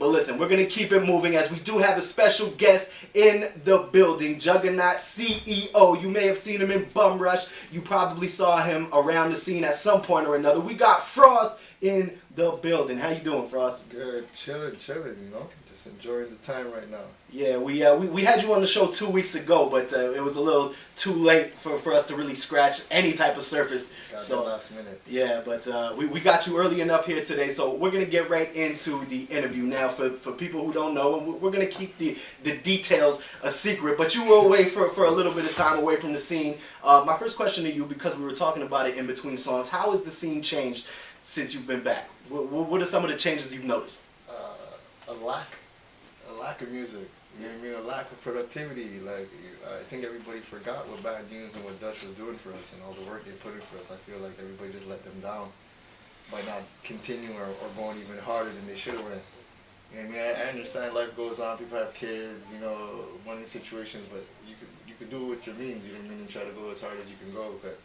But listen, we're going to keep it moving as we do have a special guest in the building, Juggernaut CEO. You may have seen him in Bum Rush. You probably saw him around the scene at some point or another. We got F.R.O.S.T in the building. How you doing, F.R.O.S.T? Good, chilling, you know? Just enjoying the time right now. Yeah, we had you on the show 2 weeks ago, but it was a little too late for us to really scratch any type of surface. So last minute. Yeah, but we got you early enough here today, so we're gonna get right into the interview now. For people who don't know, and we're gonna keep the details a secret. But you were away for a little bit of time away from the scene. My first question to you, because we were talking about it in between songs, how has the scene changed since you've been back? What are some of the changes you've noticed? A lack of music. You know what I mean? A lack of productivity. Like, I think everybody forgot what Bad News and what Dutch was doing for us and all the work they put in for us. I feel like everybody just let them down by not continuing or going even harder than they should have went. You know what I mean? I understand life goes on, people have kids, you know, money situations, but you could do it with your means, you know what I mean, and try to go as hard as you can go. But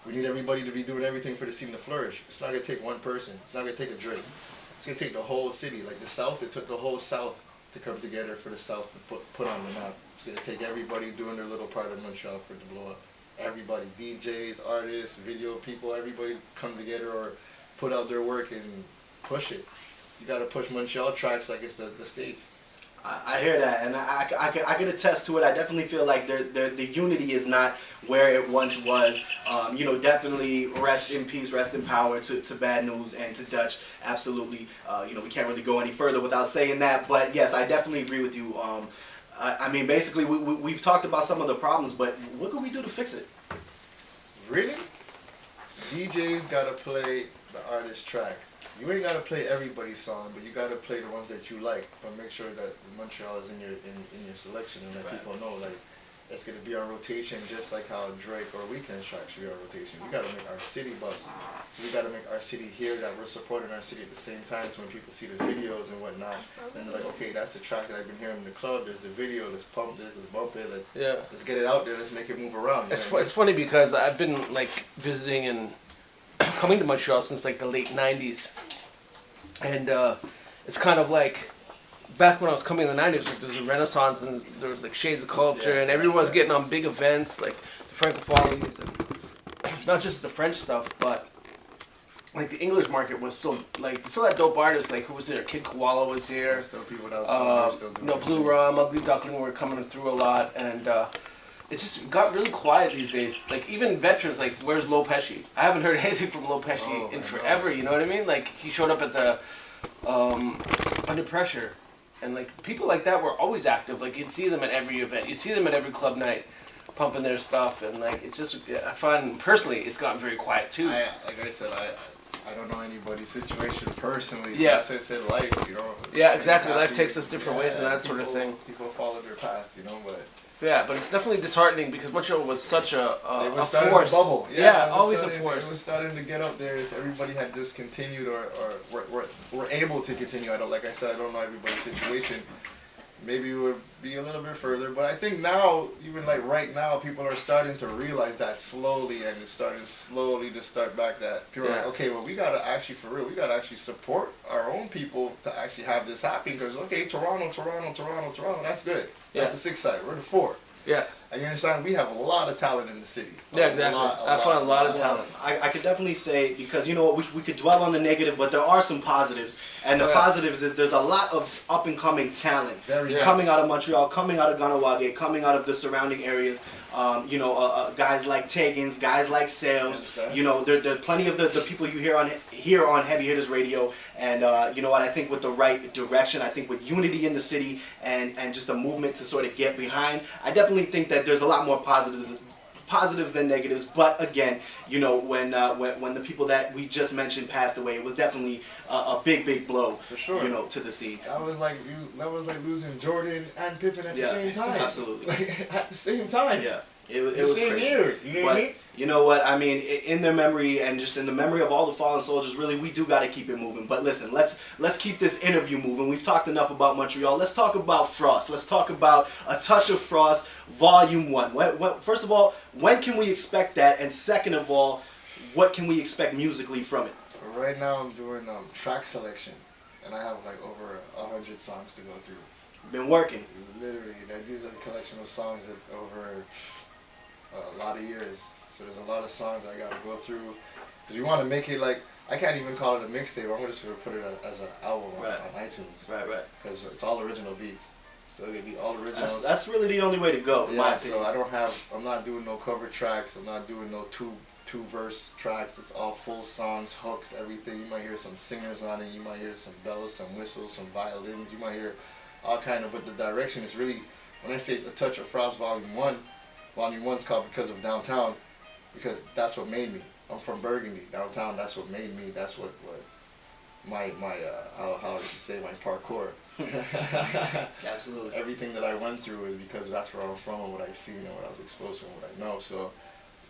we need everybody to be doing everything for the scene to flourish. It's not going to take one person. It's not going to take a Drake. It's going to take the whole city. Like the South, it took the whole South to come together for the South to put on the map. It's going to take everybody doing their little part in Montreal for it to blow up. Everybody, DJs, artists, video people, everybody come together or put out their work and push it. You got to push Montreal tracks like it's the States. I hear that, and I can attest to it. I definitely feel like the unity is not where it once was. You know, definitely rest in peace, rest in power to Bad News and to Dutch. Absolutely. You know, we can't really go any further without saying that. But yes, I definitely agree with you. I mean, basically, we've talked about some of the problems, but what can we do to fix it? Really? DJs gotta play the artist tracks. You ain't gotta play everybody's song, but you gotta play the ones that you like. But make sure that Montreal is in your selection and that people know like it's gonna be on rotation, just like how Drake or Weeknd tracks should be on rotation. We gotta make our city buzz. So we gotta make our city hear that we're supporting our city at the same time. So when people see the videos and whatnot, then they're like, okay, that's the track that I've been hearing in the club. There's the video. Let's pump this. Let's bump it. Let's get it out there. Let's make it move around. It's funny because I've been like visiting and coming to Montreal since like the late '90s, and it's kind of like back when I was coming in the '90s, like there was a renaissance and there was like shades of culture, and everyone was getting on big events like the Francophones and not just the French stuff, but like the English market was still like still had dope artists like who was there? Kid Koala was here. Still people that was Blue Rum, Ugly Duckling were coming through a lot, and it just got really quiet these days. Like even veterans, like where's Lo Pesci? I haven't heard anything from Lo Pesci in forever. You know what I mean? Like he showed up at the Under Pressure, and like people like that were always active. Like you'd see them at every event, you'd see them at every club night, pumping their stuff, and like it's just I find personally it's gotten very quiet too. Like I said, I don't know anybody's situation personally. So yeah. That's why I said life, you know. Yeah, exactly. Life takes us different ways and that sort of thing. People follow their paths, you know, but. Yeah, but it's definitely disheartening because Montreal was such a force. Bubble. Yeah, always a force. It was starting to get up there. If everybody had discontinued or were able to continue, like I said, I don't know everybody's situation. Maybe it would be a little bit further. But I think now, even like right now, people are starting to realize that slowly, and it's starting slowly to start back that people are like, okay, well, we got to actually, for real, we got to actually support our own people to actually have this happen. Because, okay, Toronto, that's good. That's the 6 side. We're the 4. Yeah. And you understand, we have a lot of talent in the city. Yeah, exactly. I found a lot of talent. I could definitely say, because you know what, we could dwell on the negative, but there are some positives. And the positives is there's a lot of up and coming talent coming out of Montreal, coming out of Ganawage, coming out of the surrounding areas. You know, guys like Tegans, guys like Sales. You know, there are plenty of the people you hear on Heavy Hitters Radio. And you know what, I think with the right direction, I think with unity in the city and just a movement to sort of get behind, I definitely think that there's a lot more positives than negatives. But again, you know, when the people that we just mentioned passed away, it was definitely a big blow, for sure, you know, to the scene. That was like losing Jordan and Pippen at the same time. Absolutely. Like, at the same time. Yeah. It was same crazy. Year, you know what I mean? You know what? I mean, in their memory and just in the memory of all the fallen soldiers, really, we do got to keep it moving. But listen, let's keep this interview moving. We've talked enough about Montreal. Let's talk about F.R.O.S.T. Let's talk about A Touch of F.R.O.S.T. Volume 1. First of all, when can we expect that? And second of all, what can we expect musically from it? Right now I'm doing track selection. And I have like over 100 100 songs to go through. Been working. Literally, these are a collection of songs that over a lot of years. So there's a lot of songs I gotta go through. Because you want to make it like, I can't even call it a mixtape. I'm just going to put it as an album on iTunes. Right. Because it's all original beats. So it'll be all original. That's really the only way to go, in my opinion. So I'm not doing no cover tracks. I'm not doing no two verse tracks. It's all full songs, hooks, everything. You might hear some singers on it. You might hear some bells, some whistles, some violins. You might hear all kind of, but the direction is really, when I say A Touch of F.R.O.S.T. Volume 1's called Because of Downtown, because that's what made me. I'm from Burgundy, downtown. That's what made me. That's what my how would you say, my parkour. Absolutely. Everything that I went through is because that's where I'm from and what I seen and what I was exposed to and what I know. So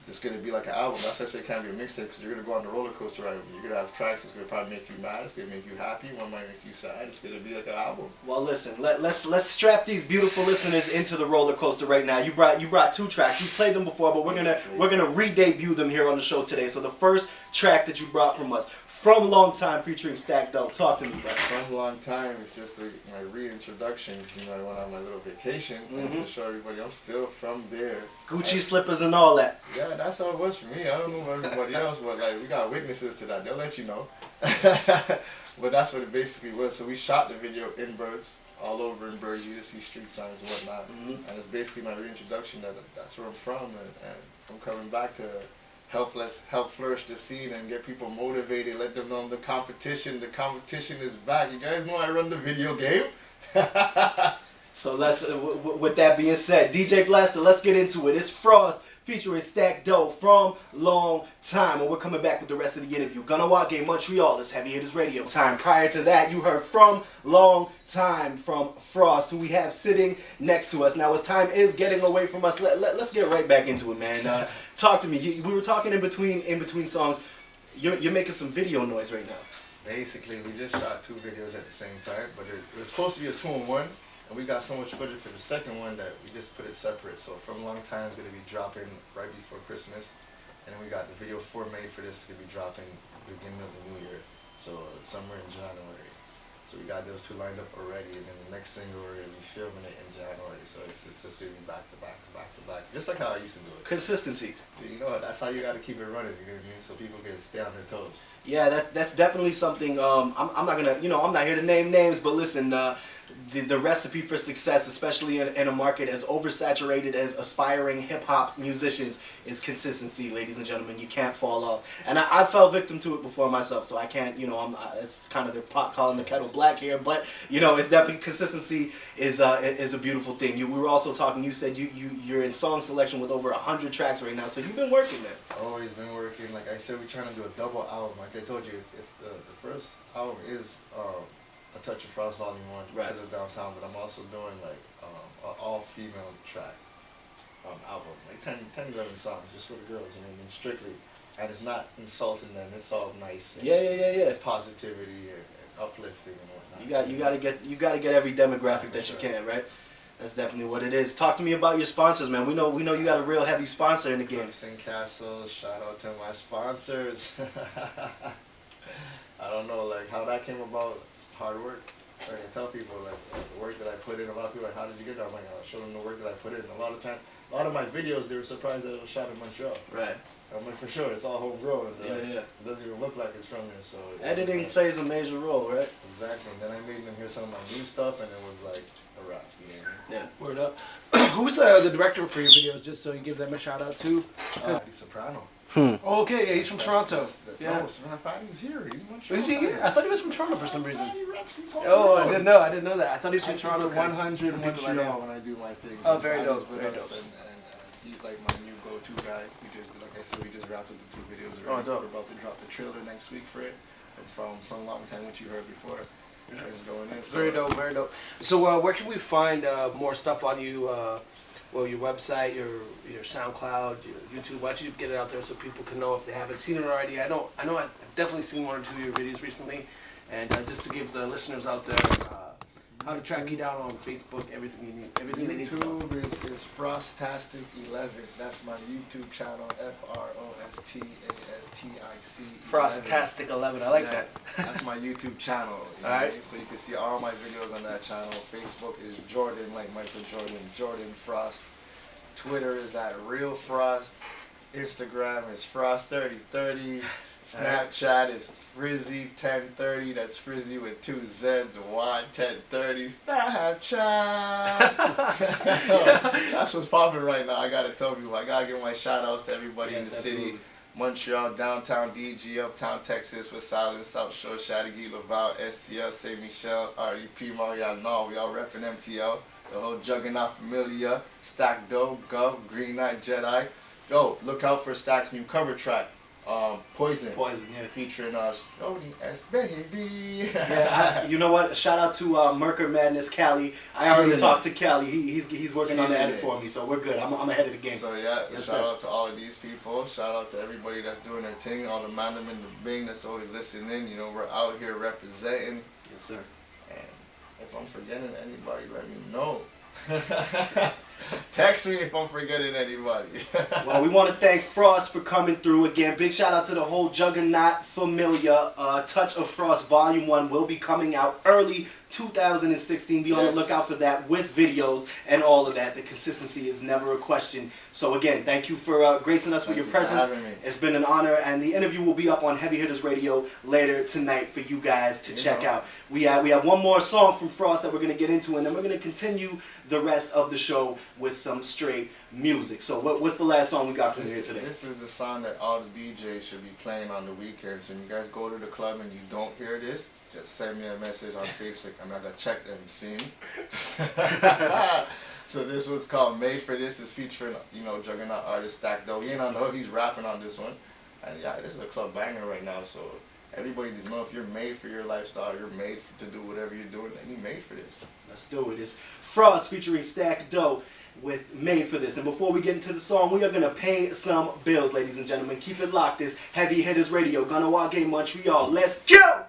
it's gonna be like an album. That's why I say it can't be a mixtape, because you're gonna go on the roller coaster ride. You're gonna have tracks that's gonna probably make you mad. It's gonna make you happy. One might make you sad. It's gonna be like an album. Well, listen. Let's strap these beautiful listeners into the roller coaster right now. You brought 2 tracks. You played them before, but we're gonna re-debut them here on the show today. So the first track that you brought from us, From Long Time, featuring Stack Dope. Talk to me, bro. From Long Time is just my reintroduction. You know, I went on my little vacation to show everybody I'm still from there. Gucci slippers and all that. Yeah, that's how it was for me. I don't know about everybody else, but like we got witnesses to that. They'll let you know. But that's what it basically was. So we shot the video in Bergs, all over in Bergs. You just see street signs and whatnot. And it's basically my reintroduction. That's where I'm from, and I'm coming back to help flourish the scene and get people motivated. Let them know the competition is back. You guys know I run the video game. So let's, with that being said, DJ Blaster, let's get into it. It's F.R.O.S.T. featuring Stack Dope, From Long Time, and we're coming back with the rest of the interview. Ganawage, Montreal, it's Heavy Hitters Radio time. Prior to that, you heard From Long Time from F.R.O.S.T, who we have sitting next to us. Now, as time is getting away from us, let's get right back into it, man. Talk to me. We were talking in between songs. You're making some video noise right now. Basically, we just shot 2 videos at the same time, but it was supposed to be a 2-in-1. And we got so much footage for the second one that we just put it separate. So From Long Time is going to be dropping right before Christmas. And then we got the video made for this is going to be dropping beginning of the new year. So somewhere in January. So we got those 2 lined up already. And then the next single we're going to be filming it in January. So it's just going to be back to back to back to back. Just like how I used to do it. Consistency. You know, that's how you got to keep it running, you know what I mean? So people can stay on their toes. Yeah, that's definitely something. I'm not gonna, I'm not here to name names, but listen, the recipe for success, especially in a market as oversaturated as aspiring hip-hop musicians, is consistency, ladies and gentlemen. You can't fall off. And I fell victim to it before myself, so I can't, it's kind of the pot calling the kettle black here, but, it's definitely, consistency is a beautiful thing. We were also talking, you said you're in song selection with over 100 tracks right now, so you've been working, man. Always been working. Like I said, we're trying to do a double album. Like I told you, it's the first album is A Touch of F.R.O.S.T. Volume 1 because of Downtown, but I'm also doing like an all-female track album, like 10, 11 songs just for the girls, and strictly, and it's not insulting them. It's all nice. And Yeah. Positivity and uplifting and whatnot. You gotta get every demographic that you can, right? That's definitely what it is. Talk to me about your sponsors, man. We know you got a real heavy sponsor in the game. Castle, shout out to my sponsors. I don't know, like how that came about. Hard work. Like I tell people, like the work that I put in. A lot of people are like, how did you get that? I'm like, I show them the work that I put in. A lot of my videos, they were surprised that it was shot in Montreal. Right. I'm like, for sure, it's all homegrown. Yeah. It doesn't even look like it's from there. So editing plays a major role, right? Exactly. And then I made them hear some of my new stuff, and it was like a wrap. You know what I mean? Yeah. Word up. Who's the director for your videos, just so you give them a shout out too? He's Soprano. Oh, okay, yeah, he's from Toronto. No, Fatty's here. He's in Montreal. Is he here? I thought he was from Toronto for some reason. Oh, I didn't know that. I thought he was from Toronto. 100 Montreal when I do my things. Oh, very dope. And he's like my new go-to guy. Like I said, we just wrapped up the 2 videos already. Oh, dope. We're about to drop the trailer next week for it. From Long Time, which you heard before. It's going in. Very dope, very dope. So where can we find more stuff on you? Your website, your SoundCloud, your YouTube. Why don't you get it out there so people can know if they haven't seen it already? I know I've definitely seen 1 or 2 of your videos recently, and just to give the listeners out there how to track you down on Facebook, everything you need, everything they need to know. YouTube is F.R.O.S.T 11. That's my YouTube channel, F.R.O.S.T F.R.O.S.T 11. I like that. That's my YouTube channel. All right. So you can see all my videos on that channel. Facebook is Jordan, like Michael Jordan, Jordan F.R.O.S.T. Twitter is at Real F.R.O.S.T. Instagram is F.R.O.S.T 3030. Snapchat is Frizzy1030. That's Frizzy with 2 Z's. Y1030. Snapchat. That's what's popping right now. I gotta tell people. I gotta give my shout outs to everybody in the city. Montreal, downtown DG, uptown Texas, with Silence, South Shore, Chateauguay, Laval, STL, Saint Michel, RDP, y'all know we all repping MTL. The whole Juggernaut Familia, Stack Doe, Gov, Green Knight, Jedi. Yo, look out for Stack's new cover track. Poison, yeah. Featuring us, Jody S. Baby. Yeah, you know what? Shout out to Merker Madness Cali. I already talked to Cali. He's working on the edit for me, so we're good. I'm ahead of the game. So yeah, shout out to all of these people. Shout out to everybody that's doing their thing. All the man and the Bing that's always listening. You know, we're out here representing. Yes, sir. And if I'm forgetting anybody, let me know. Text me if I'm forgetting anybody. Well, we want to thank F.R.O.S.T for coming through again. Big shout out to the whole Juggernaut Familia. Touch of F.R.O.S.T Volume 1 will be coming out early 2016. Be on the lookout for that with videos and all of that. The consistency is never a question. So again, thank you for gracing us with your presence. It's been an honor, and the interview will be up on Heavy Hitters Radio later tonight for you guys to check out. We have one more song from F.R.O.S.T that we're going to get into, and then we're going to continue the rest of the show with some straight music. So what's the last song we got from here today? This is the song that all the DJs should be playing on the weekends. When you guys go to the club and you don't hear this, just send me a message on Facebook. I'm not going to check every scene. So this one's called Made for This. It's featuring, you know, Juggernaut artist Stack Doe. He ain't on the hook, he's rapping on this one. And yeah, this is a club banger right now. So everybody needs to know if you're made for your lifestyle, you're made to do whatever you're doing, then you're made for this. Let's do it. It's F.R.O.S.T featuring Stack Doe with Made for This. And before we get into the song, we are going to pay some bills, ladies and gentlemen. Keep it locked. This Heavy Hitters Radio, Ganawage, Montreal. Let's go!